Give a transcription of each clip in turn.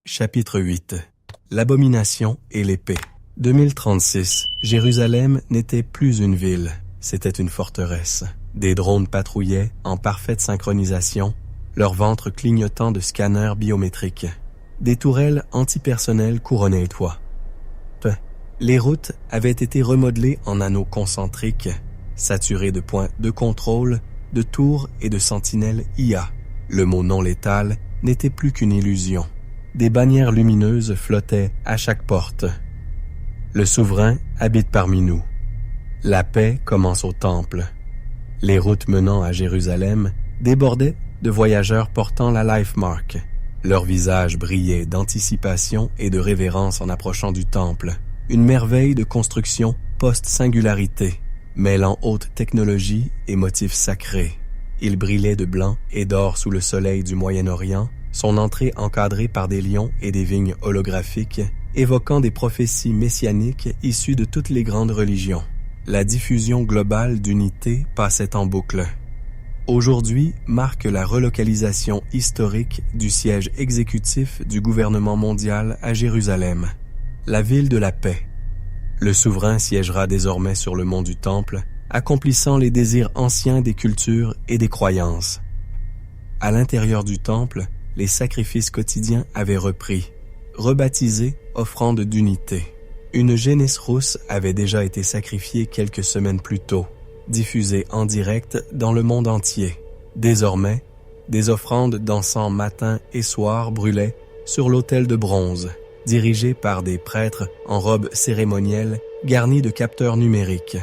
Chapitre 8. L'abomination et l'épée. 2036. Jérusalem n'était plus une ville, c'était une forteresse. Des drones patrouillaient en parfaite synchronisation, leur ventre clignotant de scanners biométriques. Des tourelles antipersonnelles couronnaient les toits. Les routes avaient été remodelées en anneaux concentriques, saturés de points de contrôle, de tours et de sentinelles IA. Le mot non létal n'était plus qu'une illusion. Des bannières lumineuses flottaient à chaque porte. Le souverain habite parmi nous. La paix commence au temple. Les routes menant à Jérusalem débordaient de voyageurs portant la LifeMark. Leurs visages brillaient d'anticipation et de révérence en approchant du temple. Une merveille de construction post-singularité, mêlant haute technologie et motifs sacrés. Il brillait de blanc et d'or sous le soleil du Moyen-Orient, son entrée encadrée par des lions et des vignes holographiques, évoquant des prophéties messianiques issues de toutes les grandes religions. La diffusion globale d'unité passait en boucle. Aujourd'hui marque la relocalisation historique du siège exécutif du gouvernement mondial à Jérusalem, la ville de la paix. Le souverain siégera désormais sur le mont du Temple, accomplissant les désirs anciens des cultures et des croyances. À l'intérieur du temple, les sacrifices quotidiens avaient repris, rebaptisés offrandes d'unité. Une génisse rousse avait déjà été sacrifiée quelques semaines plus tôt, diffusée en direct dans le monde entier. Désormais, des offrandes d'encens matin et soir brûlaient sur l'autel de bronze, dirigé par des prêtres en robes cérémonielles garnies de capteurs numériques.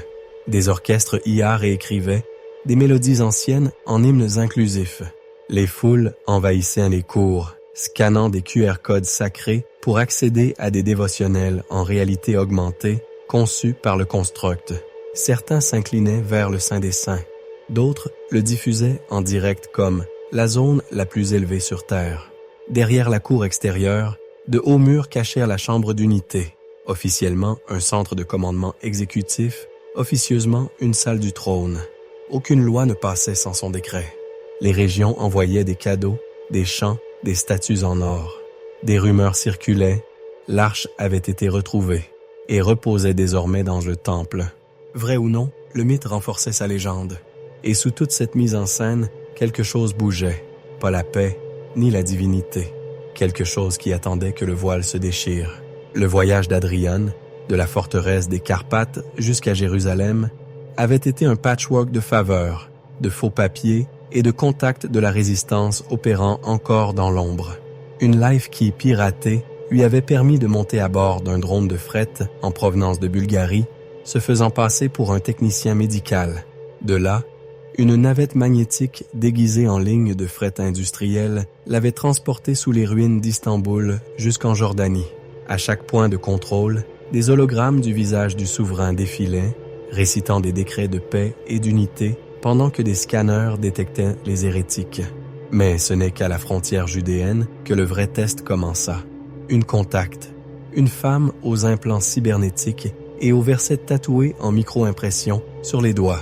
Des orchestres IA réécrivaient des mélodies anciennes en hymnes inclusifs. Les foules envahissaient les cours, scannant des QR codes sacrés pour accéder à des dévotionnels en réalité augmentée conçus par le construct. Certains s'inclinaient vers le Saint des Saints, d'autres le diffusaient en direct comme la zone la plus élevée sur Terre. Derrière la cour extérieure, de hauts murs cachèrent la chambre d'unité, officiellement un centre de commandement exécutif, officieusement une salle du trône. Aucune loi ne passait sans son décret. Les régions envoyaient des cadeaux, des chants, des statues en or. Des rumeurs circulaient, l'arche avait été retrouvée et reposait désormais dans le temple. Vrai ou non, le mythe renforçait sa légende. Et sous toute cette mise en scène, quelque chose bougeait, pas la paix, ni la divinité. Quelque chose qui attendait que le voile se déchire. Le voyage d'Adrian, de la forteresse des Carpates jusqu'à Jérusalem, avait été un patchwork de faveurs, de faux papiers et de contacts de la résistance opérant encore dans l'ombre. Une LifeKey piratée lui avait permis de monter à bord d'un drone de fret en provenance de Bulgarie, se faisant passer pour un technicien médical. De là, une navette magnétique déguisée en ligne de fret industrielle l'avait transporté sous les ruines d'Istanbul jusqu'en Jordanie. À chaque point de contrôle, des hologrammes du visage du souverain défilaient, récitant des décrets de paix et d'unité pendant que des scanners détectaient les hérétiques. Mais ce n'est qu'à la frontière judéenne que le vrai test commença. Une contact, une femme aux implants cybernétiques et aux versets tatoués en micro-impression sur les doigts.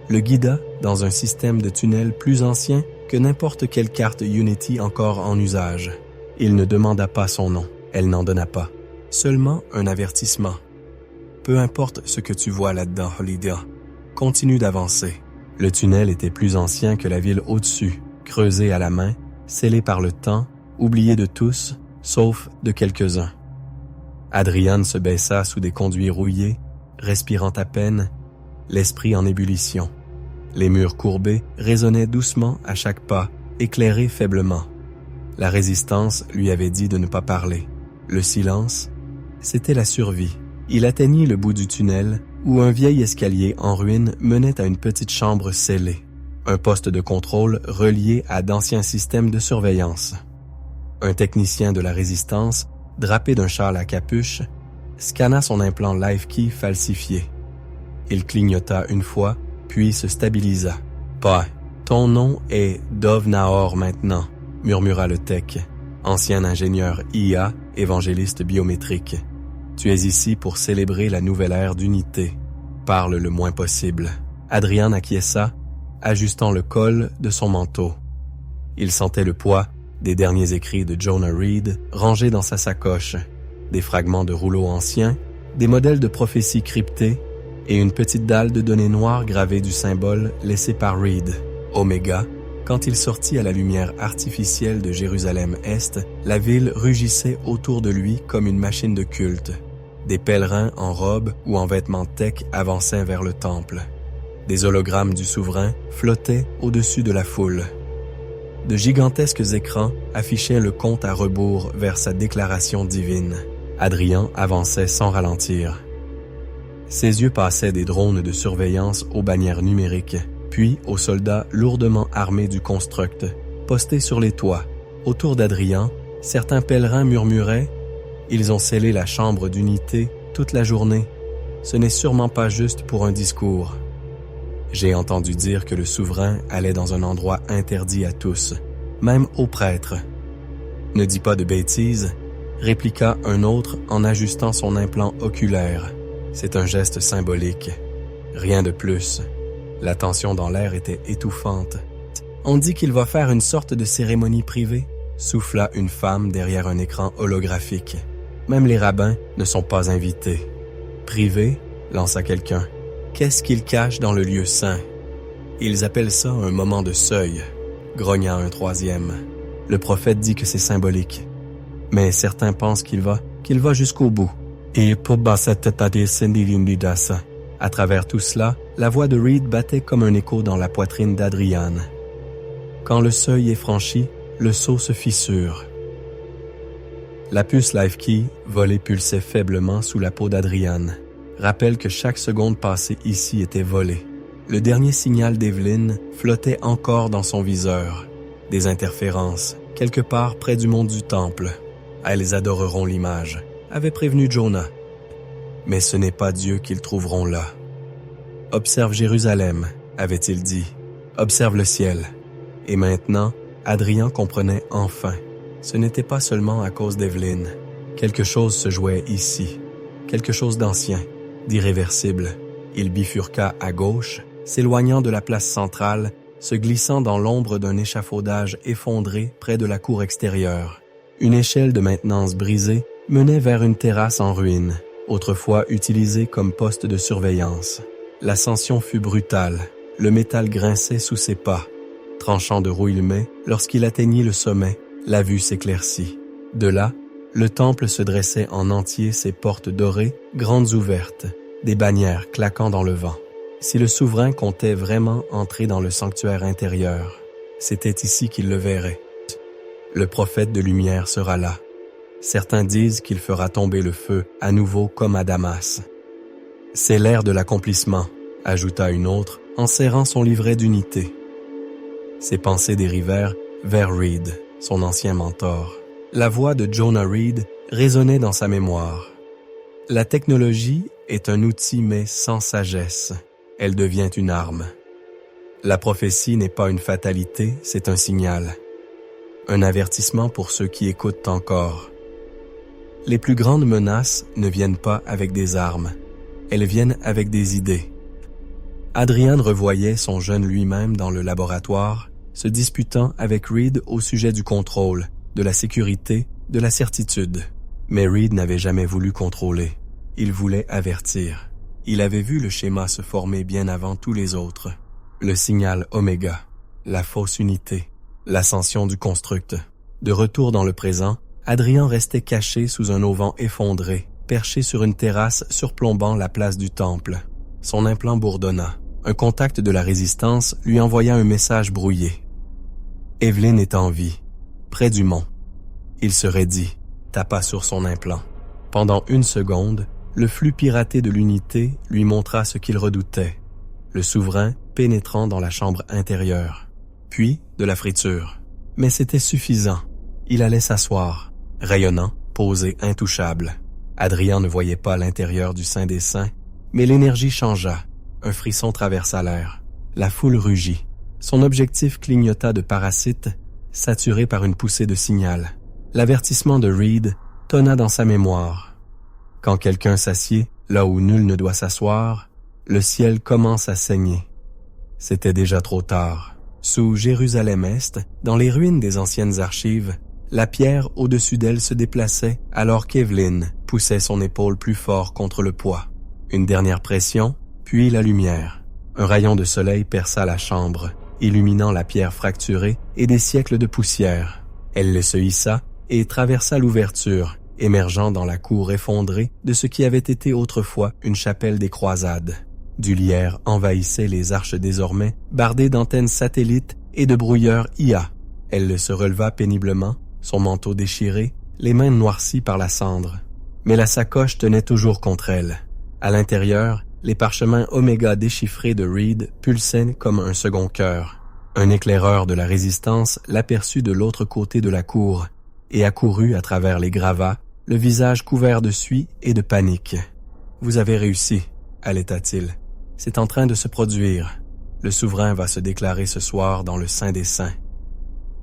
Le guida dans un système de tunnels plus ancien que n'importe quelle carte Unity encore en usage. Il ne demanda pas son nom, elle n'en donna pas. Seulement un avertissement. Peu importe ce que tu vois là-dedans, Holiday, continue d'avancer. Le tunnel était plus ancien que la ville au-dessus, creusé à la main, scellé par le temps, oublié de tous, sauf de quelques-uns. Adrian se baissa sous des conduits rouillés, respirant à peine, l'esprit en ébullition. Les murs courbés résonnaient doucement à chaque pas, éclairés faiblement. La résistance lui avait dit de ne pas parler. Le silence, c'était la survie. Il atteignit le bout du tunnel, où un vieil escalier en ruine menait à une petite chambre scellée, un poste de contrôle relié à d'anciens systèmes de surveillance. Un technicien de la résistance, drapé d'un châle à capuche, scanna son implant LifeKey falsifié. Il clignota une fois, puis se stabilisa. « Pas, ton nom est Dov Nahor maintenant », murmura le tech, ancien ingénieur IA, évangéliste biométrique. Tu es ici pour célébrer la nouvelle ère d'unité. Parle le moins possible. Adrian acquiesça, ajustant le col de son manteau. Il sentait le poids des derniers écrits de Jonah Reed rangés dans sa sacoche, des fragments de rouleaux anciens, des modèles de prophéties cryptées et une petite dalle de données noires gravée du symbole laissé par Reed, Oméga. Quand il sortit à la lumière artificielle de Jérusalem-Est, la ville rugissait autour de lui comme une machine de culte. Des pèlerins en robes ou en vêtements tecs avançaient vers le temple. Des hologrammes du souverain flottaient au-dessus de la foule. De gigantesques écrans affichaient le compte à rebours vers sa déclaration divine. Adrien avançait sans ralentir. Ses yeux passaient des drones de surveillance aux bannières numériques, puis aux soldats lourdement armés du construct, postés sur les toits. Autour d'Adrien, certains pèlerins murmuraient « Ils ont scellé la chambre d'unité toute la journée. Ce n'est sûrement pas juste pour un discours. » J'ai entendu dire que le souverain allait dans un endroit interdit à tous, même aux prêtres. « Ne dis pas de bêtises », répliqua un autre en ajustant son implant oculaire. C'est un geste symbolique. Rien de plus. La tension dans l'air était étouffante. « On dit qu'il va faire une sorte de cérémonie privée », souffla une femme derrière un écran holographique. « Même les rabbins ne sont pas invités. »« Privé » lança quelqu'un. « Qu'est-ce qu'ils cachent dans le lieu saint ?»« Ils appellent ça un moment de seuil », grogna un troisième. « Le prophète dit que c'est symbolique. Mais certains pensent qu'il va jusqu'au bout. » Et à travers tout cela, la voix de Reed battait comme un écho dans la poitrine d'Adrian. Quand le seuil est franchi, le sceau se fissure. La puce LiveKey volée pulsait faiblement sous la peau d'Adrian. Rappelle que chaque seconde passée ici était volée. Le dernier signal d'Evelyn flottait encore dans son viseur. Des interférences, quelque part près du mont du temple. Elles adoreront l'image, avait prévenu Jonah. Mais ce n'est pas Dieu qu'ils trouveront là. Observe Jérusalem, avait-il dit. Observe le ciel. Et maintenant, Adrien comprenait enfin. Ce n'était pas seulement à cause d'Evelyn. Quelque chose se jouait ici. Quelque chose d'ancien, d'irréversible. Il bifurqua à gauche, s'éloignant de la place centrale, se glissant dans l'ombre d'un échafaudage effondré près de la cour extérieure. Une échelle de maintenance brisée menait vers une terrasse en ruine, autrefois utilisée comme poste de surveillance. L'ascension fut brutale. Le métal grinçait sous ses pas. Tranchant de rouillemets, lorsqu'il atteignit le sommet, la vue s'éclaircit. De là, le temple se dressait en entier, ses portes dorées, grandes ouvertes, des bannières claquant dans le vent. Si le souverain comptait vraiment entrer dans le sanctuaire intérieur, c'était ici qu'il le verrait. Le prophète de lumière sera là. Certains disent qu'il fera tomber le feu à nouveau comme à Damas. C'est l'ère de l'accomplissement, ajouta une autre en serrant son livret d'unité. Ses pensées dérivèrent vers Reed, son ancien mentor. La voix de Jonah Reed résonnait dans sa mémoire. La technologie est un outil mais sans sagesse. Elle devient une arme. La prophétie n'est pas une fatalité, c'est un signal. Un avertissement pour ceux qui écoutent encore. Les plus grandes menaces ne viennent pas avec des armes. Elles viennent avec des idées. Adrian revoyait son jeune lui-même dans le laboratoire, se disputant avec Reed au sujet du contrôle, de la sécurité, de la certitude. Mais Reed n'avait jamais voulu contrôler. Il voulait avertir. Il avait vu le schéma se former bien avant tous les autres. Le signal Oméga, la fausse unité, l'ascension du construct. De retour dans le présent, Adrien restait caché sous un auvent effondré, perché sur une terrasse surplombant la place du temple. Son implant bourdonna. Un contact de la résistance lui envoya un message brouillé. Evelyn est en vie, près du mont. Il se raidit, tapa sur son implant. Pendant une seconde, le flux piraté de l'unité lui montra ce qu'il redoutait. Le souverain pénétrant dans la chambre intérieure. Puis, de la friture. Mais c'était suffisant. Il allait s'asseoir, rayonnant, posé, intouchable. Adrien ne voyait pas l'intérieur du Saint des Saints, mais l'énergie changea. Un frisson traversa l'air. La foule rugit. Son objectif clignota de parasites, saturé par une poussée de signal. L'avertissement de Reed tonna dans sa mémoire. Quand quelqu'un s'assied là où nul ne doit s'asseoir, le ciel commence à saigner. C'était déjà trop tard. Sous Jérusalem-Est, dans les ruines des anciennes archives, la pierre au-dessus d'elle se déplaçait alors qu'Evelyn poussait son épaule plus fort contre le poids. Une dernière pression, puis la lumière. Un rayon de soleil perça la chambre, illuminant la pierre fracturée et des siècles de poussière. Elle se hissa et traversa l'ouverture, émergeant dans la cour effondrée de ce qui avait été autrefois une chapelle des croisades. Du lierre envahissait les arches désormais, bardées d'antennes satellites et de brouilleurs IA. Elle se releva péniblement, son manteau déchiré, les mains noircies par la cendre. Mais la sacoche tenait toujours contre elle. À l'intérieur, les parchemins Oméga déchiffrés de Reed pulsaient comme un second cœur. Un éclaireur de la résistance l'aperçut de l'autre côté de la cour et accourut à travers les gravats, le visage couvert de suie et de panique. « Vous avez réussi », allaita-t-il. « C'est en train de se produire. Le souverain va se déclarer ce soir dans le Saint des Saints. »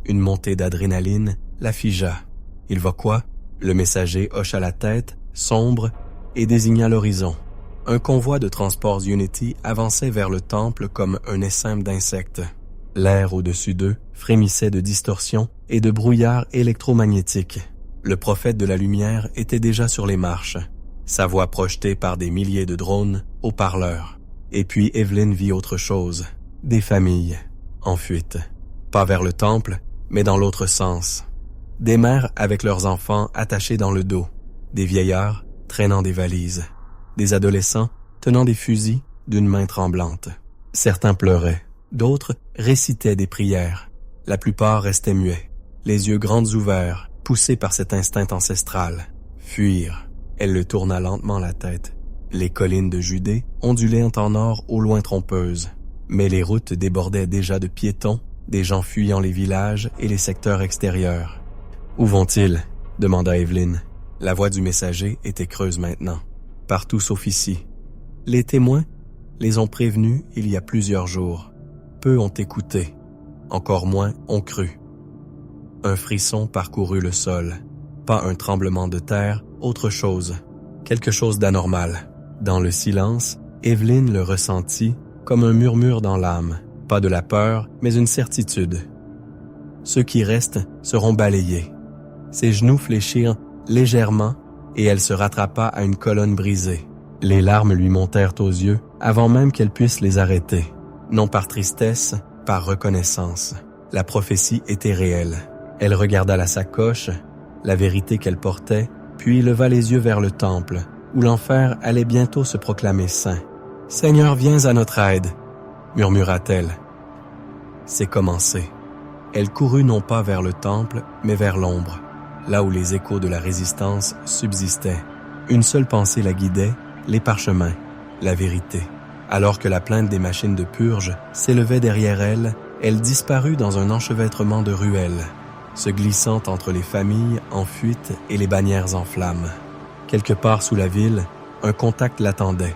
Une montée d'adrénaline la figea. « Il va quoi ?» Le messager hocha la tête, sombre, et désigna l'horizon. Un convoi de transports Unity avançait vers le temple comme un essaim d'insectes. L'air au-dessus d'eux frémissait de distorsions et de brouillard électromagnétique. Le prophète de la lumière était déjà sur les marches, sa voix projetée par des milliers de drones au parleur. Et puis Evelyn vit autre chose, des familles, en fuite. Pas vers le temple, mais dans l'autre sens. Des mères avec leurs enfants attachés dans le dos, des vieillards traînant des valises, des adolescents tenant des fusils d'une main tremblante. Certains pleuraient, d'autres récitaient des prières. La plupart restaient muets, les yeux grands ouverts, poussés par cet instinct ancestral. Fuir. Elle le tourna lentement la tête. Les collines de Judée ondulaient en or au loin trompeuses, mais les routes débordaient déjà de piétons, des gens fuyant les villages et les secteurs extérieurs. « Où vont-ils » demanda Evelyn. La voix du messager était creuse maintenant. Partout sauf ici. Les témoins les ont prévenus il y a plusieurs jours. Peu ont écouté. Encore moins ont cru. Un frisson parcourut le sol. Pas un tremblement de terre, autre chose. Quelque chose d'anormal. Dans le silence, Evelyn le ressentit comme un murmure dans l'âme. Pas de la peur, mais une certitude. Ceux qui restent seront balayés. Ses genoux fléchirent légèrement et elle se rattrapa à une colonne brisée. Les larmes lui montèrent aux yeux avant même qu'elle puisse les arrêter. Non par tristesse, par reconnaissance. La prophétie était réelle. Elle regarda la sacoche, la vérité qu'elle portait, puis leva les yeux vers le temple, où l'enfer allait bientôt se proclamer saint. « Seigneur, viens à notre aide !» murmura-t-elle. C'est commencé. Elle courut non pas vers le temple, mais vers l'ombre, là où les échos de la résistance subsistaient. Une seule pensée la guidait, les parchemins, la vérité. Alors que la plainte des machines de purge s'élevait derrière elle, elle disparut dans un enchevêtrement de ruelles, se glissant entre les familles en fuite et les bannières en flammes. Quelque part sous la ville, un contact l'attendait,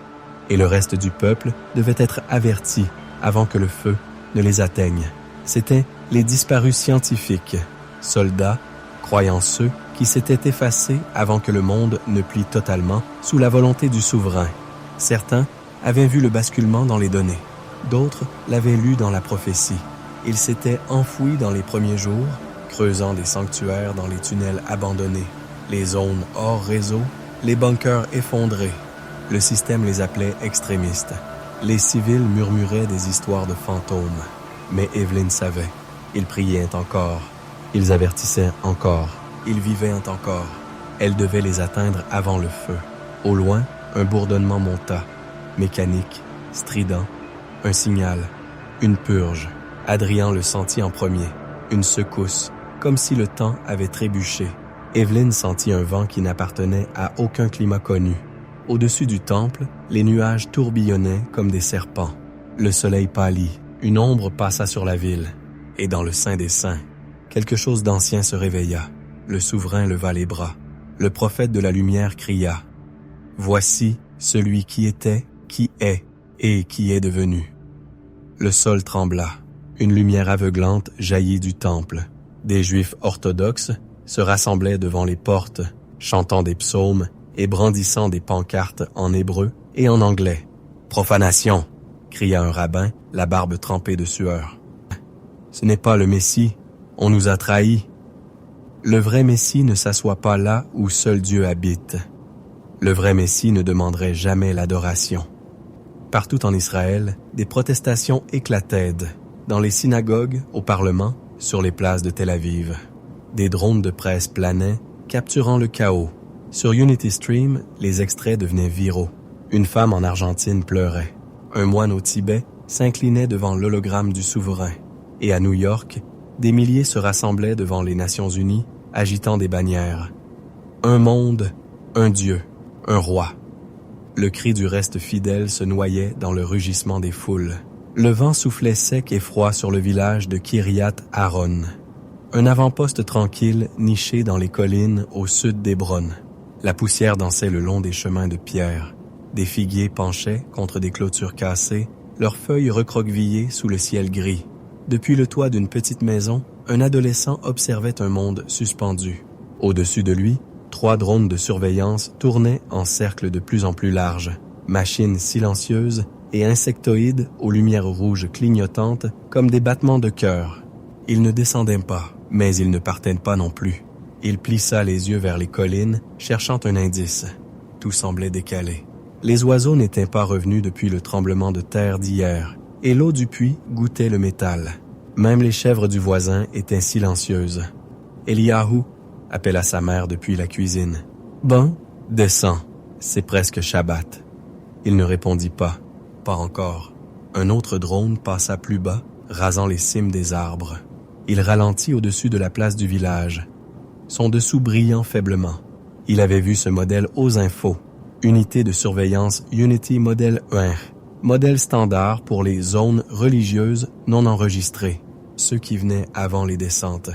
et le reste du peuple devait être averti avant que le feu ne les atteigne. C'étaient les disparus scientifiques, soldats, croyant ceux qui s'étaient effacés avant que le monde ne plie totalement sous la volonté du souverain. Certains avaient vu le basculement dans les données, d'autres l'avaient lu dans la prophétie. Ils s'étaient enfouis dans les premiers jours, creusant des sanctuaires dans les tunnels abandonnés, les zones hors réseau, les bunkers effondrés. Le système les appelait extrémistes. Les civils murmuraient des histoires de fantômes. Mais Evelyn savait. Ils priaient encore. Ils avertissaient encore. Ils vivaient encore. Elle devait les atteindre avant le feu. Au loin, un bourdonnement monta. Mécanique, strident, un signal, une purge. Adrien le sentit en premier. Une secousse, comme si le temps avait trébuché. Evelyn sentit un vent qui n'appartenait à aucun climat connu. Au-dessus du temple, les nuages tourbillonnaient comme des serpents. Le soleil pâlit, une ombre passa sur la ville. Et dans le Saint des Saints, quelque chose d'ancien se réveilla. Le souverain leva les bras. Le prophète de la lumière cria « Voici celui qui était, qui est et qui est devenu. » Le sol trembla. Une lumière aveuglante jaillit du temple. Des Juifs orthodoxes se rassemblaient devant les portes, chantant des psaumes et brandissant des pancartes en hébreu et en anglais. « Profanation !» cria un rabbin, la barbe trempée de sueur. Ce n'est pas le Messie, on nous a trahis. Le vrai Messie ne s'assoit pas là où seul Dieu habite. Le vrai Messie ne demanderait jamais l'adoration. Partout en Israël, des protestations éclataient, dans les synagogues, au Parlement, sur les places de Tel Aviv. Des drones de presse planaient, capturant le chaos. Sur Unity Stream, les extraits devenaient viraux. Une femme en Argentine pleurait. Un moine au Tibet s'inclinait devant l'hologramme du souverain. Et à New York, des milliers se rassemblaient devant les Nations Unies, agitant des bannières. Un monde, un Dieu, un roi. Le cri du reste fidèle se noyait dans le rugissement des foules. Le vent soufflait sec et froid sur le village de Kiryat Haron. Un avant-poste tranquille niché dans les collines au sud d'Hébron. La poussière dansait le long des chemins de pierre. Des figuiers penchaient contre des clôtures cassées, leurs feuilles recroquevillées sous le ciel gris. Depuis le toit d'une petite maison, un adolescent observait un monde suspendu. Au-dessus de lui, 3 drones de surveillance tournaient en cercle de plus en plus large. Machines silencieuses et insectoïdes aux lumières rouges clignotantes comme des battements de cœur. Ils ne descendaient pas, mais ils ne partaient pas non plus. Il plissa les yeux vers les collines, cherchant un indice. Tout semblait décalé. Les oiseaux n'étaient pas revenus depuis le tremblement de terre d'hier, et l'eau du puits goûtait le métal. Même les chèvres du voisin étaient silencieuses. Eliyahu appela sa mère depuis la cuisine. « Bon, descends, c'est presque Shabbat. » Il ne répondit pas. Pas encore. Un autre drone passa plus bas, rasant les cimes des arbres. Il ralentit au-dessus de la place du village, son dessous brillant faiblement. Il avait vu ce modèle aux infos. Unité de surveillance Unity Model 1. Modèle standard pour les zones religieuses non enregistrées, ceux qui venaient avant les descentes.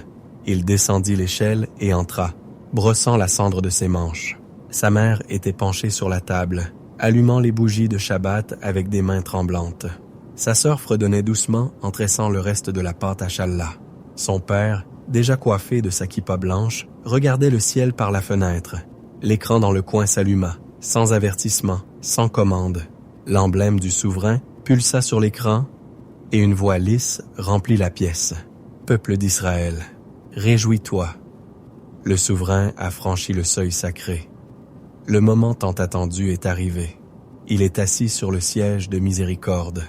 Il descendit l'échelle et entra, brossant la cendre de ses manches. Sa mère était penchée sur la table, allumant les bougies de Shabbat avec des mains tremblantes. Sa sœur fredonnait doucement en tressant le reste de la pâte à challah. Son père, déjà coiffé de sa kippa blanche, regardait le ciel par la fenêtre. L'écran dans le coin s'alluma, sans avertissement, sans commande. L'emblème du souverain pulsa sur l'écran et une voix lisse remplit la pièce. « Peuple d'Israël, réjouis-toi. Le souverain a franchi le seuil sacré. Le moment tant attendu est arrivé. Il est assis sur le siège de miséricorde.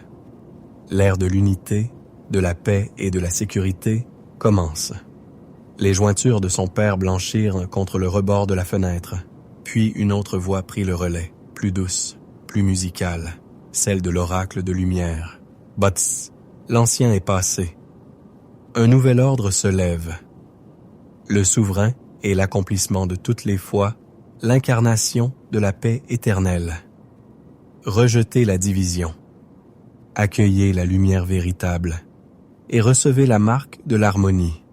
L'ère de l'unité, de la paix et de la sécurité commence. » Les jointures de son père blanchirent contre le rebord de la fenêtre. Puis une autre voix prit le relais, plus douce, plus musicale, celle de l'oracle de lumière. « Bats, l'ancien est passé. Un nouvel ordre se lève. Le souverain est l'accomplissement de toutes les foi, l'incarnation de la paix éternelle. Rejetez la division. Accueillez la lumière véritable et recevez la marque de l'harmonie. »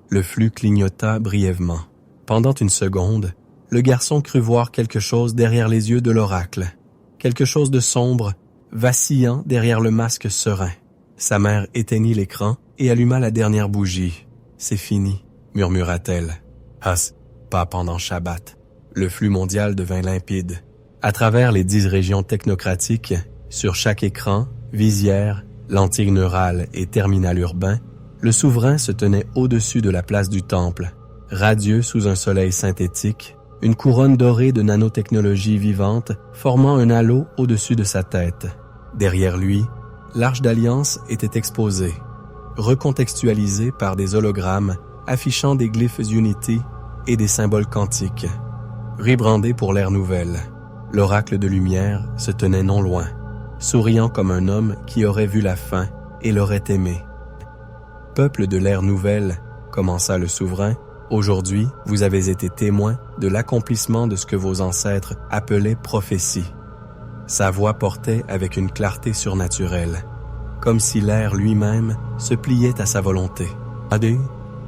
Le flux clignota brièvement. Pendant une seconde, le garçon crut voir quelque chose derrière les yeux de l'oracle. Quelque chose de sombre, vacillant derrière le masque serein. Sa mère éteignit l'écran et alluma la dernière bougie. « C'est fini », murmura-t-elle. « Has, pas pendant Shabbat. » Le flux mondial devint limpide. À travers les 10 régions technocratiques, sur chaque écran, visière, lentille neurale et terminal urbain, le souverain se tenait au-dessus de la place du temple, radieux sous un soleil synthétique, une couronne dorée de nanotechnologie vivante formant un halo au-dessus de sa tête. Derrière lui, l'Arche d'Alliance était exposée, recontextualisée par des hologrammes affichant des glyphes Unity et des symboles quantiques. Rebrandé pour l'ère nouvelle, l'oracle de lumière se tenait non loin, souriant comme un homme qui aurait vu la fin et l'aurait aimé. « Peuple de l'ère nouvelle, commença le souverain, aujourd'hui vous avez été témoins de l'accomplissement de ce que vos ancêtres appelaient prophétie. » Sa voix portait avec une clarté surnaturelle, comme si l'air lui-même se pliait à sa volonté. « Adé,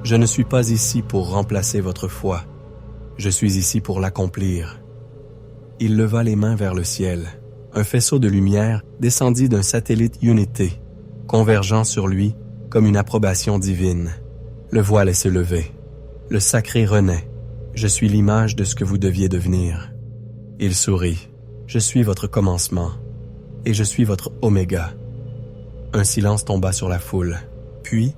je ne suis pas ici pour remplacer votre foi. Je suis ici pour l'accomplir. » Il leva les mains vers le ciel. Un faisceau de lumière descendit d'un satellite Unity, convergeant sur lui comme une approbation divine. Le voile est se lever. Le sacré renaît. Je suis l'image de ce que vous deviez devenir. Il sourit. Je suis votre commencement. Et je suis votre oméga. Un silence tomba sur la foule. Puis,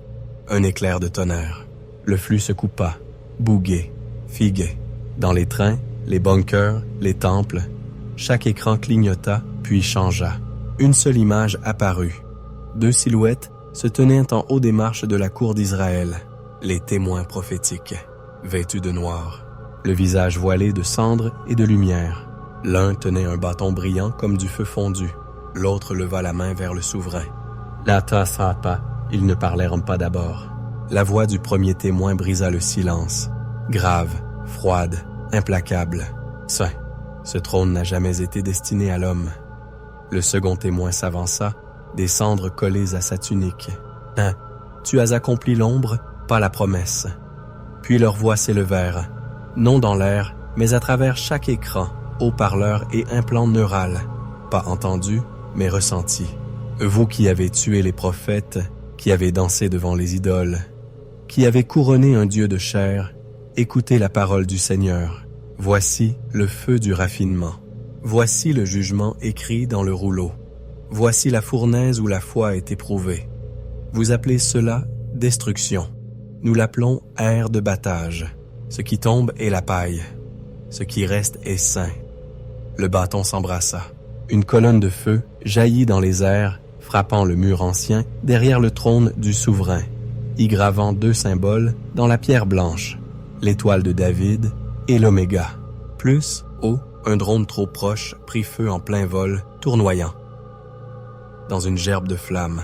un éclair de tonnerre. Le flux se coupa, bougué, figué. Dans les trains, les bunkers, les temples, chaque écran clignota, puis changea. Une seule image apparut. 2 silhouettes se tenaient en haut des marches de la cour d'Israël, les témoins prophétiques, vêtus de noir, le visage voilé de cendres et de lumière. L'un tenait un bâton brillant comme du feu fondu, l'autre leva la main vers le souverain. La tassapa, ils ne parlèrent pas d'abord. La voix du premier témoin brisa le silence, grave, froide, implacable. Saint, ce trône n'a jamais été destiné à l'homme. Le second témoin s'avança, des cendres collées à sa tunique. Hein, tu as accompli l'ombre, pas la promesse. Puis leurs voix s'élevèrent, non dans l'air, mais à travers chaque écran, haut-parleur et implant neural, pas entendu, mais ressenti. Vous qui avez tué les prophètes, qui avez dansé devant les idoles, qui avez couronné un Dieu de chair, écoutez la parole du Seigneur. Voici le feu du raffinement. Voici le jugement écrit dans le rouleau. Voici la fournaise où la foi est éprouvée. Vous appelez cela destruction. Nous l'appelons aire de battage. Ce qui tombe est la paille. Ce qui reste est saint. Le bâton s'embrassa. Une colonne de feu jaillit dans les airs, frappant le mur ancien derrière le trône du souverain, y gravant 2 symboles dans la pierre blanche, l'étoile de David et l'oméga. Plus, haut, un drone trop proche prit feu en plein vol, tournoyant. Dans une gerbe de flammes,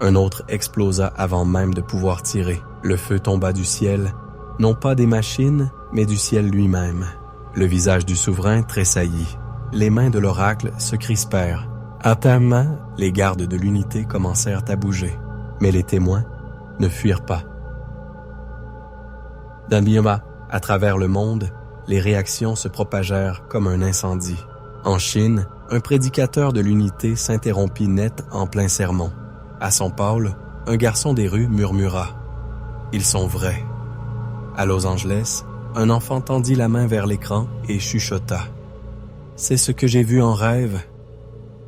un autre explosa avant même de pouvoir tirer. Le feu tomba du ciel, non pas des machines, mais du ciel lui-même. Le visage du souverain tressaillit. Les mains de l'oracle se crispèrent. À ta main, les gardes de l'unité commencèrent à bouger. Mais les témoins ne fuirent pas. D'un bioma, à travers le monde, les réactions se propagèrent comme un incendie. En Chine, un prédicateur de l'unité s'interrompit net en plein sermon. À São Paulo, un garçon des rues murmura « Ils sont vrais ». À Los Angeles, un enfant tendit la main vers l'écran et chuchota « C'est ce que j'ai vu en rêve ».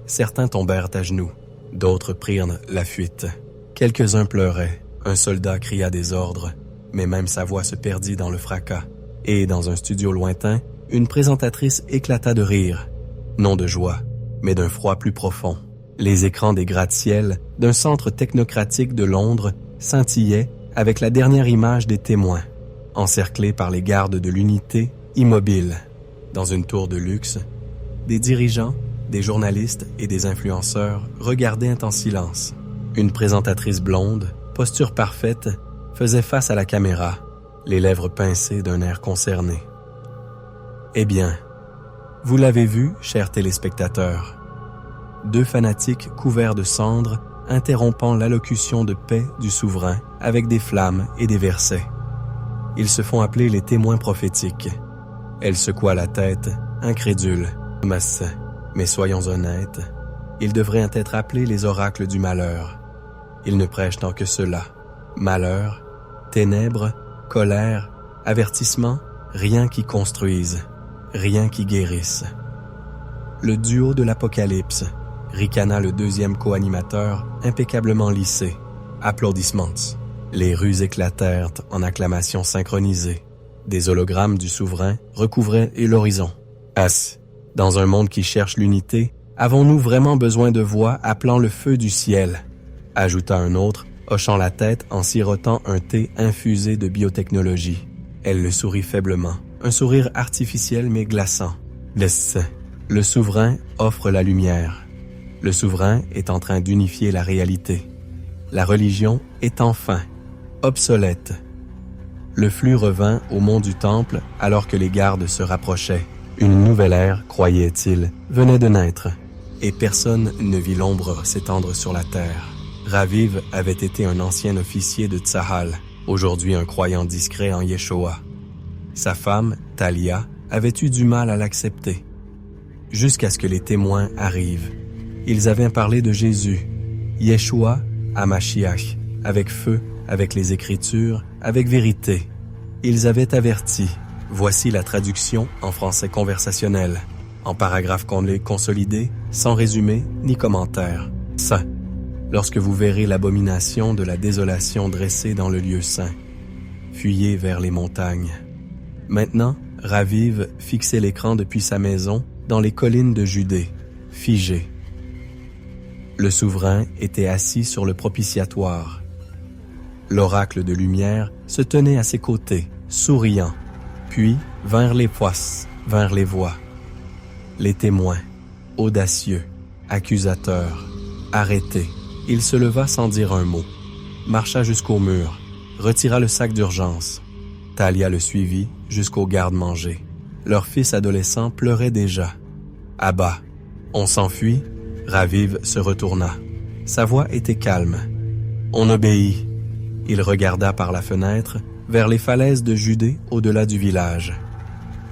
Certains tombèrent à genoux, d'autres prirent la fuite. Quelques-uns pleuraient, un soldat cria des ordres, mais même sa voix se perdit dans le fracas. Et dans un studio lointain, une présentatrice éclata de rire, non de joie, mais d'un froid plus profond. Les écrans des gratte-ciel d'un centre technocratique de Londres scintillaient avec la dernière image des témoins, encerclés par les gardes de l'unité, immobiles. Dans une tour de luxe, des dirigeants, des journalistes et des influenceurs regardaient en silence. Une présentatrice blonde, posture parfaite, faisait face à la caméra, les lèvres pincées d'un air concerné. Eh bien, vous l'avez vu, chers téléspectateurs. 2 fanatiques couverts de cendres interrompant l'allocution de paix du souverain avec des flammes et des versets. Ils se font appeler les témoins prophétiques. Elle secoua la tête, incrédule. Mais soyons honnêtes, ils devraient être appelés les oracles du malheur. Ils ne prêchent tant que cela. Malheur, ténèbres, colère, avertissement, rien qui construise, rien qui guérisse. Le duo de l'Apocalypse, ricana le 2e co-animateur, impeccablement lissé. Applaudissements. Les rues éclatèrent en acclamations synchronisées. Des hologrammes du souverain recouvraient l'horizon. As, dans un monde qui cherche l'unité, avons-nous vraiment besoin de voix appelant le feu du ciel? Ajouta un autre, hochant la tête en sirotant un thé infusé de biotechnologie. Elle le sourit faiblement, un sourire artificiel mais glaçant. Le souverain offre la lumière. Le souverain est en train d'unifier la réalité. La religion est enfin obsolète. Le flux revint au mont du temple alors que les gardes se rapprochaient. Une nouvelle ère, croyait-il, venait de naître, et personne ne vit l'ombre s'étendre sur la terre. Raviv avait été un ancien officier de Tzahal, aujourd'hui un croyant discret en Yeshua. Sa femme, Talia, avait eu du mal à l'accepter. Jusqu'à ce que les témoins arrivent. Ils avaient parlé de Jésus, Yeshua à Mashiach, avec feu, avec les Écritures, avec vérité. Ils avaient averti. Voici la traduction en français conversationnel, en paragraphes consolidés, sans résumé ni commentaire. Ça. lorsque vous verrez l'abomination de la désolation dressée dans le lieu saint. Fuyez vers les montagnes. Maintenant, Raviv fixait l'écran depuis sa maison dans les collines de Judée, figé. Le souverain était assis sur le propitiatoire. L'oracle de lumière se tenait à ses côtés, souriant. Puis vinrent les poisses, vinrent les voix. Les témoins, audacieux, accusateurs, arrêtés. Il se leva sans dire un mot, marcha jusqu'au mur, retira le sac d'urgence. Thalia le suivit jusqu'au garde-manger. Leur fils adolescent pleurait déjà. À bas, on s'enfuit. Raviv se retourna. Sa voix était calme. On obéit. Il regarda par la fenêtre vers les falaises de Judée au-delà du village.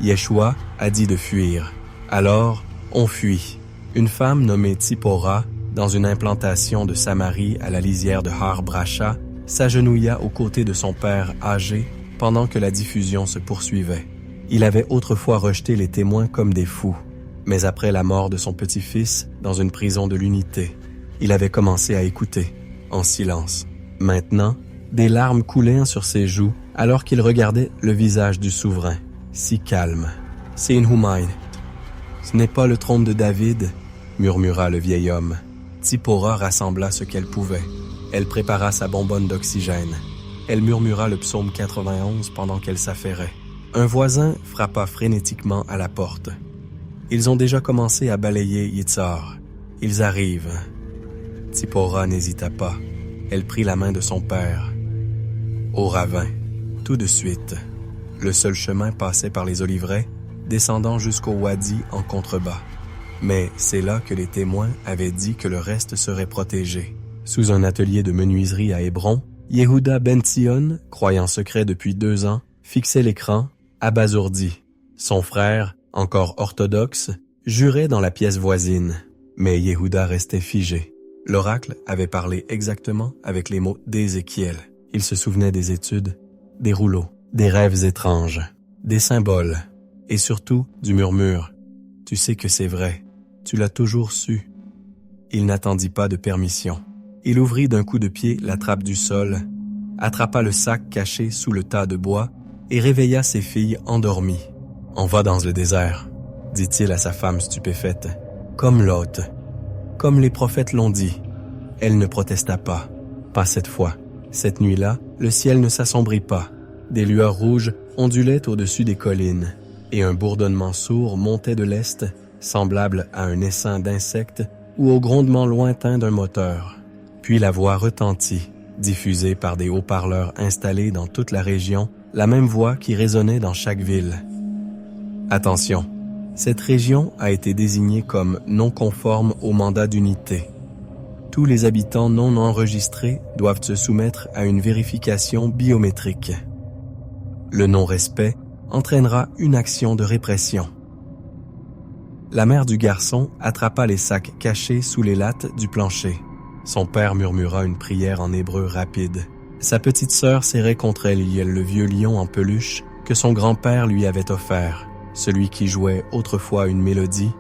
Yeshua a dit de fuir. Alors, on fuit. Une femme nommée Tsipora, dans une implantation de Samarie à la lisière de Har Bracha, s'agenouilla aux côtés de son père âgé pendant que la diffusion se poursuivait. Il avait autrefois rejeté les témoins comme des fous. Mais après la mort de son petit-fils dans une prison de l'unité, il avait commencé à écouter, en silence. Maintenant, des larmes coulaient sur ses joues alors qu'il regardait le visage du souverain, si calme. « C'est une Humayn. Ce n'est pas le trône de David, » murmura le vieil homme. Tsipora rassembla ce qu'elle pouvait. Elle prépara sa bonbonne d'oxygène. Elle murmura le psaume 91 pendant qu'elle s'affairait. Un voisin frappa frénétiquement à la porte. Ils ont déjà commencé à balayer Yitzhar. Ils arrivent. Tsipora n'hésita pas. Elle prit la main de son père. Au ravin, tout de suite. Le seul chemin passait par les oliveraies, descendant jusqu'au wadi en contrebas. Mais c'est là que les témoins avaient dit que le reste serait protégé. Sous un atelier de menuiserie à Hébron, Yehuda Ben Tzion, croyant secret depuis 2 ans, fixait l'écran, abasourdi. Son frère, encore orthodoxe, jurait dans la pièce voisine. Mais Yehuda restait figé. L'oracle avait parlé exactement avec les mots d'Ézéchiel. Il se souvenait des études, des rouleaux, des rêves étranges, des symboles, et surtout du murmure. « Tu sais que c'est vrai, tu l'as toujours su. » Il n'attendit pas de permission. Il ouvrit d'un coup de pied la trappe du sol, attrapa le sac caché sous le tas de bois et réveilla ses filles endormies. « On va dans le désert, » dit-il à sa femme stupéfaite. « Comme l'hôte, comme les prophètes l'ont dit. » Elle ne protesta pas. Pas cette fois. Cette nuit-là, le ciel ne s'assombrit pas. Des lueurs rouges ondulaient au-dessus des collines, et un bourdonnement sourd montait de l'est, semblable à un essaim d'insectes ou au grondement lointain d'un moteur. Puis la voix retentit, diffusée par des haut-parleurs installés dans toute la région, la même voix qui résonnait dans chaque ville. Attention, cette région a été désignée comme non conforme au mandat d'unité. Tous les habitants non enregistrés doivent se soumettre à une vérification biométrique. Le non-respect entraînera une action de répression. La mère du garçon attrapa les sacs cachés sous les lattes du plancher. Son père murmura une prière en hébreu rapide. Sa petite sœur serrait contre elle le vieux lion en peluche que son grand-père lui avait offert, celui qui jouait autrefois une mélodie,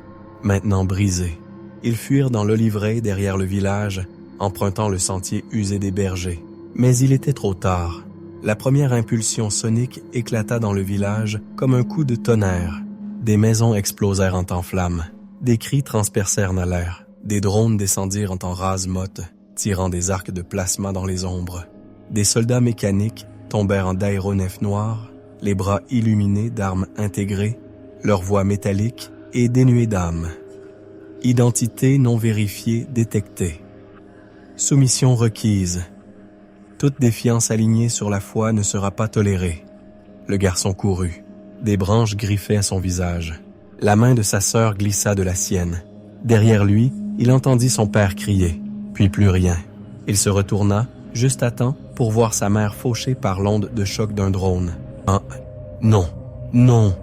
maintenant brisée. Ils fuirent dans l'oliveraie derrière le village, empruntant le sentier usé des bergers. Mais il était trop tard. La première impulsion sonique éclata dans le village comme un coup de tonnerre. Des maisons explosèrent en flammes. Des cris transpercèrent l'air. Des drones descendirent en rase-motte, tirant des arcs de plasma dans les ombres. Des soldats mécaniques tombèrent en d'aéronefs noirs, les bras illuminés d'armes intégrées, leurs voix métalliques et dénuées d'âme. Identité non vérifiée détectée. Soumission requise. Toute défiance alignée sur la foi ne sera pas tolérée. Le garçon courut. Des branches griffaient son visage. La main de sa sœur glissa de la sienne. Derrière lui, il entendit son père crier, puis plus rien. Il se retourna, juste à temps, pour voir sa mère fauchée par l'onde de choc d'un drone. « Ah, non, non !»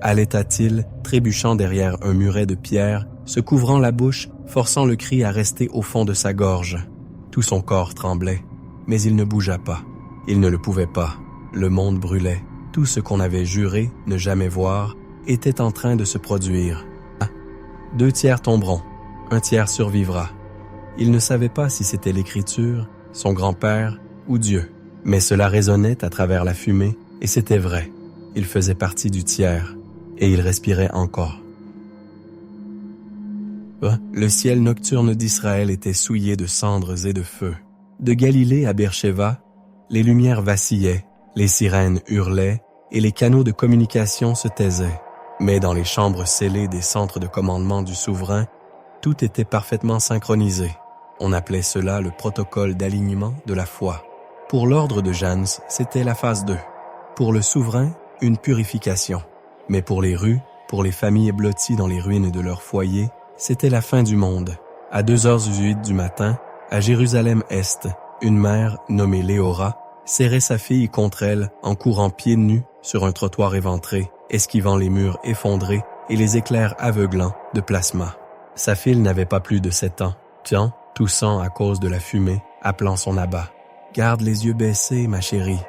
allaita-t-il, trébuchant derrière un muret de pierre, se couvrant la bouche, forçant le cri à rester au fond de sa gorge. Tout son corps tremblait, mais il ne bougea pas. Il ne le pouvait pas. Le monde brûlait. Tout ce qu'on avait juré ne jamais voir était en train de se produire. 2 tiers tomberont, 1 tiers survivra. Il ne savait pas si c'était l'Écriture, son grand-père ou Dieu. Mais cela résonnait à travers la fumée, et c'était vrai. Il faisait partie du tiers, et il respirait encore. Le ciel nocturne d'Israël était souillé de cendres et de feu. De Galilée à Beersheba, les lumières vacillaient, les sirènes hurlaient, et les canaux de communication se taisaient. Mais dans les chambres scellées des centres de commandement du souverain, tout était parfaitement synchronisé. On appelait cela le protocole d'alignement de la foi. Pour l'ordre de Jannes, c'était la phase 2. Pour le souverain, une purification. Mais pour les rues, pour les familles blotties dans les ruines de leur foyer, c'était la fin du monde. À 2h08 du matin, à Jérusalem-Est, une mère, nommée Léora, serrait sa fille contre elle en courant pieds nus sur un trottoir éventré, esquivant les murs effondrés et les éclairs aveuglants de plasma. Sa fille n'avait pas plus de 7 ans, toussant à cause de la fumée, appelant son abat. « Garde les yeux baissés, ma chérie.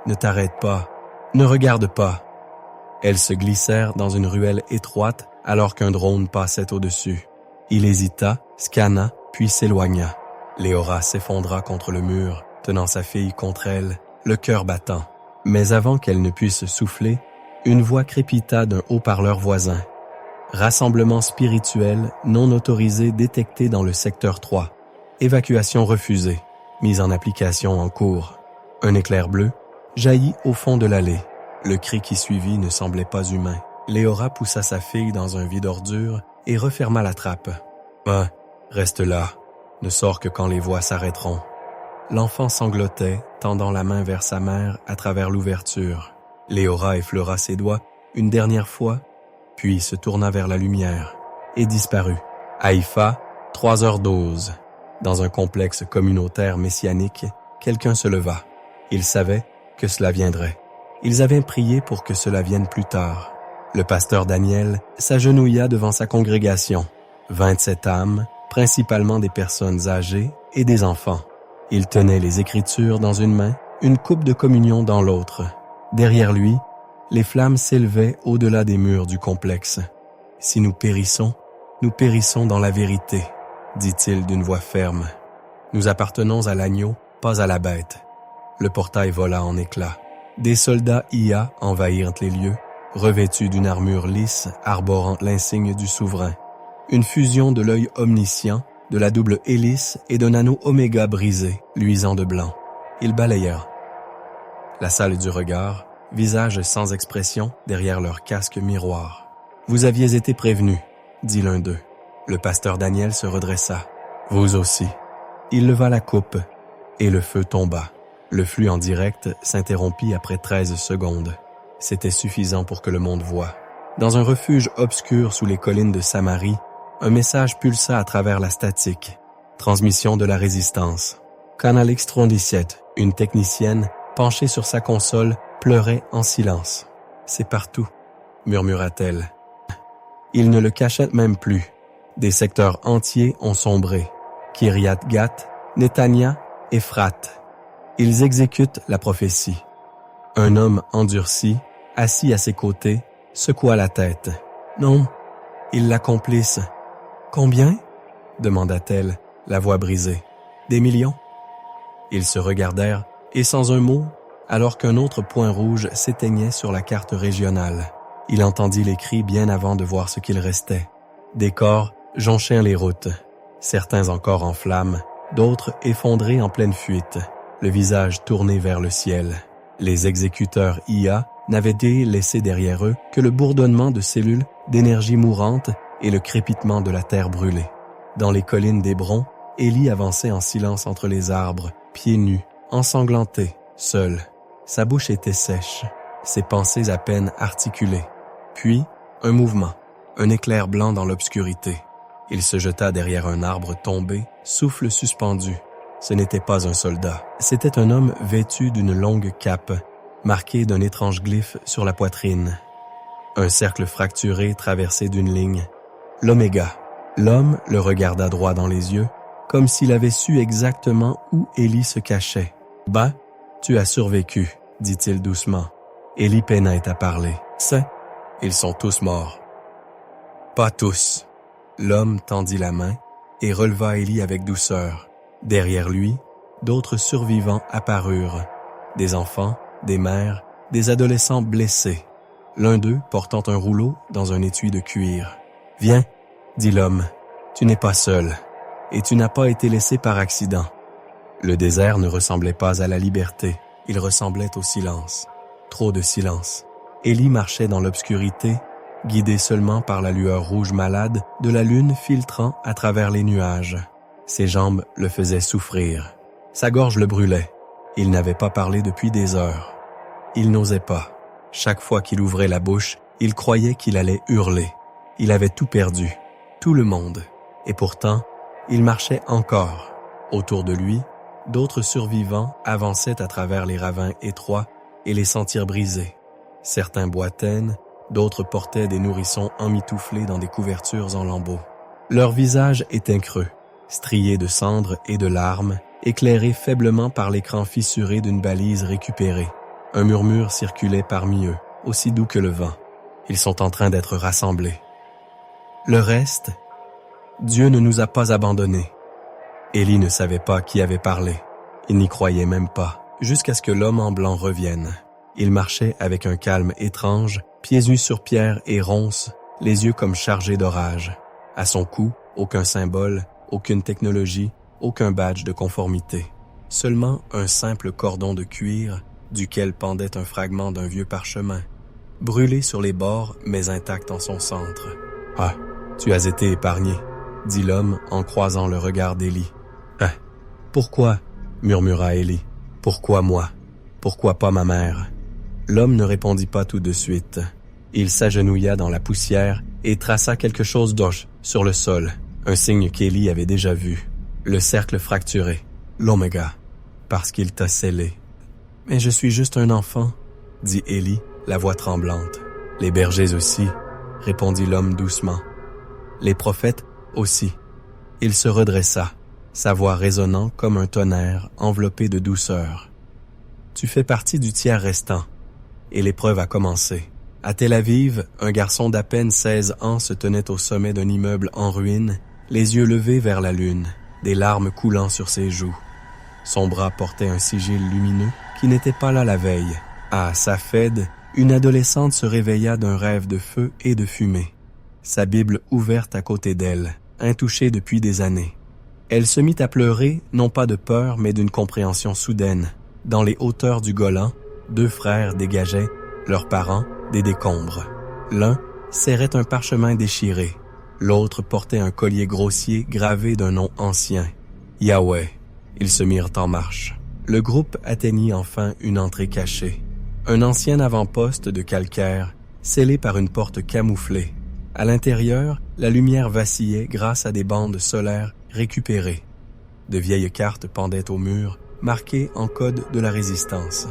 Ne t'arrête pas. Ne regarde pas. » Elles se glissèrent dans une ruelle étroite alors qu'un drone passait au-dessus. Il hésita, scanna, puis s'éloigna. Léora s'effondra contre le mur, tenant sa fille contre elle, le cœur battant. Mais avant qu'elle ne puisse souffler, une voix crépita d'un haut-parleur voisin. Rassemblement spirituel non autorisé détecté dans le secteur 3. Évacuation refusée. Mise en application en cours. Un éclair bleu jaillit au fond de l'allée. Le cri qui suivit ne semblait pas humain. Léora poussa sa fille dans un vide ordure et referma la trappe. « Reste là. Ne sors que quand les voix s'arrêteront. » L'enfant sanglotait, tendant la main vers sa mère à travers l'ouverture. Léora effleura ses doigts une dernière fois, puis se tourna vers la lumière et disparut. Haïfa, 3h12. Dans un complexe communautaire messianique, quelqu'un se leva. Il savait que cela viendrait. Ils avaient prié pour que cela vienne plus tard. Le pasteur Daniel s'agenouilla devant sa congrégation. 27 âmes, principalement des personnes âgées et des enfants. Il tenait les Écritures dans une main, une coupe de communion dans l'autre. Derrière lui, les flammes s'élevaient au-delà des murs du complexe. « Si nous périssons dans la vérité, » dit-il d'une voix ferme. « Nous appartenons à l'agneau, pas à la bête. » Le portail vola en éclats. Des soldats IA envahirent les lieux, revêtus d'une armure lisse arborant l'insigne du souverain. Une fusion de l'œil omniscient, de la double hélice et d'un anneau oméga brisé, luisant de blanc. Ils balayèrent. La salle du regard, visages sans expression derrière leur casque miroir. « Vous aviez été prévenus, » dit l'un d'eux. Le pasteur Daniel se redressa. « Vous aussi. » Il leva la coupe, et le feu tomba. Le flux en direct s'interrompit après 13 secondes. C'était suffisant pour que le monde voie. Dans un refuge obscur sous les collines de Samarie, un message pulsa à travers la statique. Transmission de la résistance. Canal X37, une technicienne, penchée sur sa console, pleurait en silence. « C'est partout », murmura-t-elle. Il ne le cachait même plus. Des secteurs entiers ont sombré. Kiryat-Gat, Netanya, Ephrat. Ils exécutent la prophétie. Un homme endurci, assis à ses côtés, secoua la tête. « Non, ils l'accomplissent. »« Combien ?» demanda-t-elle, la voix brisée. « Des millions ?» Ils se regardèrent, et sans un mot, alors qu'un autre point rouge s'éteignait sur la carte régionale. Il entendit les cris bien avant de voir ce qu'il restait. Des corps jonchaient les routes, certains encore en flammes, d'autres effondrés en pleine fuite, le visage tourné vers le ciel. Les exécuteurs IA n'avaient laissé derrière eux que le bourdonnement de cellules d'énergie mourante et le crépitement de la terre brûlée. Dans les collines d'Hébron, Élie avançait en silence entre les arbres, pieds nus, ensanglanté, seul. Sa bouche était sèche, ses pensées à peine articulées. Puis, un mouvement, un éclair blanc dans l'obscurité. Il se jeta derrière un arbre tombé, souffle suspendu. Ce n'était pas un soldat, c'était un homme vêtu d'une longue cape, marquée d'un étrange glyphe sur la poitrine. Un cercle fracturé traversé d'une ligne. L'Oméga. L'homme le regarda droit dans les yeux, comme s'il avait su exactement où Élie se cachait. « Bah, tu as survécu, » dit-il doucement. Élie peinait à parler. « C'est, ils sont tous morts. »« Pas tous. » L'homme tendit la main, et releva Élie avec douceur. Derrière lui, d'autres survivants apparurent. Des enfants, des mères, des adolescents blessés. L'un d'eux portant un rouleau dans un étui de cuir. « Viens, » dit l'homme, « tu n'es pas seul, et tu n'as pas été laissé par accident. » Le désert ne ressemblait pas à la liberté, il ressemblait au silence. Trop de silence. Élie marchait dans l'obscurité, guidé seulement par la lueur rouge malade de la lune filtrant à travers les nuages. Ses jambes le faisaient souffrir. Sa gorge le brûlait. Il n'avait pas parlé depuis des heures. Il n'osait pas. Chaque fois qu'il ouvrait la bouche, il croyait qu'il allait hurler. Il avait tout perdu, tout le monde. Et pourtant, il marchait encore. Autour de lui, d'autres survivants avançaient à travers les ravins étroits et les sentiers brisés. Certains boitaient, d'autres portaient des nourrissons emmitouflés dans des couvertures en lambeaux. Leurs visages étaient creux, striés de cendres et de larmes, éclairés faiblement par l'écran fissuré d'une balise récupérée. Un murmure circulait parmi eux, aussi doux que le vent. Ils sont en train d'être rassemblés. Le reste, Dieu ne nous a pas abandonnés. Élie ne savait pas qui avait parlé. Il n'y croyait même pas, jusqu'à ce que l'homme en blanc revienne. Il marchait avec un calme étrange, pieds nus sur pierre et ronces, les yeux comme chargés d'orage. À son cou, aucun symbole, aucune technologie, aucun badge de conformité. Seulement un simple cordon de cuir, duquel pendait un fragment d'un vieux parchemin, brûlé sur les bords mais intact en son centre. « Ah, tu as été épargné, » dit l'homme en croisant le regard d'Élie. « Ah, pourquoi ?» murmura Élie. « Pourquoi moi? Pourquoi pas ma mère ?» L'homme ne répondit pas tout de suite. Il s'agenouilla dans la poussière et traça quelque chose d'oche sur le sol, un signe qu'Élie avait déjà vu. Le cercle fracturé, l'oméga, parce qu'il t'a scellé. « Mais je suis juste un enfant, » dit Élie, la voix tremblante. « Les bergers aussi, » répondit l'homme doucement. « Les prophètes aussi. » Il se redressa, sa voix résonnant comme un tonnerre enveloppé de douceur. « Tu fais partie du tiers restant. » Et l'épreuve a commencé. À Tel Aviv, un garçon d'à peine 16 ans se tenait au sommet d'un immeuble en ruine, les yeux levés vers la lune, des larmes coulant sur ses joues. Son bras portait un sigil lumineux qui n'était pas là la veille. À Safed, une adolescente se réveilla d'un rêve de feu et de fumée. Sa Bible ouverte à côté d'elle, intouchée depuis des années. Elle se mit à pleurer, non pas de peur, mais d'une compréhension soudaine. Dans les hauteurs du Golan, 2 frères dégageaient, leurs parents, des décombres. L'un serrait un parchemin déchiré. L'autre portait un collier grossier gravé d'un nom ancien. Yahweh. Ils se mirent en marche. Le groupe atteignit enfin une entrée cachée. Un ancien avant-poste de calcaire, scellé par une porte camouflée. À l'intérieur, la lumière vacillait grâce à des bandes solaires récupérées. De vieilles cartes pendaient au mur, marquées en code de la résistance.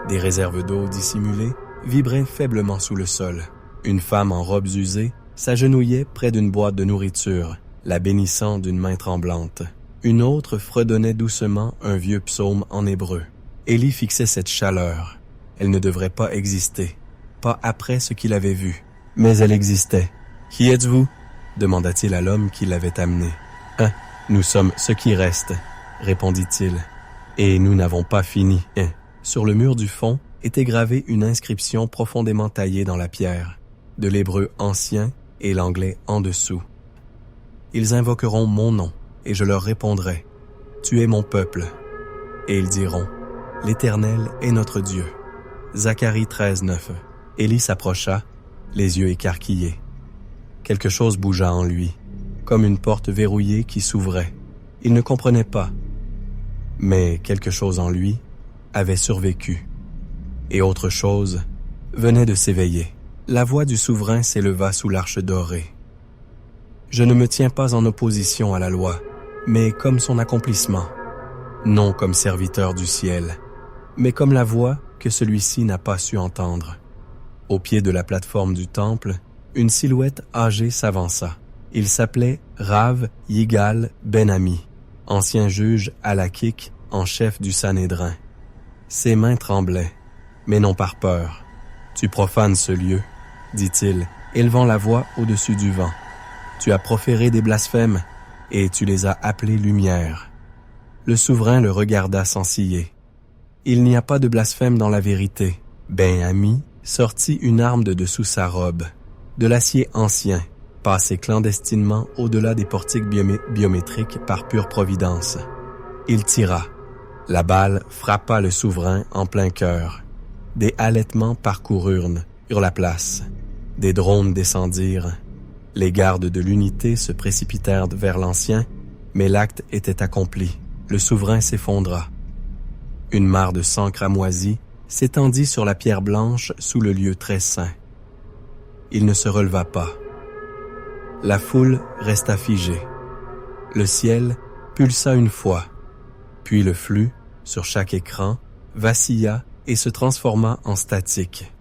Des réserves d'eau dissimulées vibraient faiblement sous le sol. Une femme en robes usées s'agenouillait près d'une boîte de nourriture, la bénissant d'une main tremblante. Une autre fredonnait doucement un vieux psaume en hébreu. Élie fixait cette chaleur. Elle ne devrait pas exister, pas après ce qu'il avait vu. Mais elle existait. « Qui êtes-vous » demanda-t-il à l'homme qui l'avait amené. « Hein, nous sommes ce qui reste » répondit-il. « Et nous n'avons pas fini. » Sur le mur du fond était gravée une inscription profondément taillée dans la pierre, de l'hébreu ancien et l'anglais en dessous. « Ils invoqueront mon nom, et je leur répondrai, « Tu es mon peuple. » Et ils diront, « L'Éternel est notre Dieu. » Zacharie 13:9. Élie s'approcha, les yeux écarquillés. Quelque chose bougea en lui, comme une porte verrouillée qui s'ouvrait. Il ne comprenait pas. Mais quelque chose en lui avait survécu. Et autre chose venait de s'éveiller. La voix du souverain s'éleva sous l'arche dorée. « Je ne me tiens pas en opposition à la loi, mais comme son accomplissement. Non comme serviteur du ciel, mais comme la voix que celui-ci n'a pas su entendre. » Au pied de la plateforme du temple, une silhouette âgée s'avança. Il s'appelait Rav Yigal Ben-Ami, ancien juge halachique en chef du Sanhédrin. Ses mains tremblaient, mais non par peur. « Tu profanes ce lieu, » dit-il, élevant la voix au-dessus du vent. « Tu as proféré des blasphèmes. et tu les as appelés lumière. Le souverain le regarda sans ciller. Il n'y a pas de blasphème dans la vérité. Ben Ami sortit une arme de dessous sa robe, de l'acier ancien, passé clandestinement au-delà des portiques biométriques par pure providence. Il tira. La balle frappa le souverain en plein cœur. Des halètements parcoururent la place. Des drones descendirent. Les gardes de l'unité se précipitèrent vers l'ancien, mais l'acte était accompli. Le souverain s'effondra. Une mare de sang cramoisi s'étendit sur la pierre blanche sous le lieu très saint. Il ne se releva pas. La foule resta figée. Le ciel pulsa une fois, puis le flux, sur chaque écran, vacilla et se transforma en statique.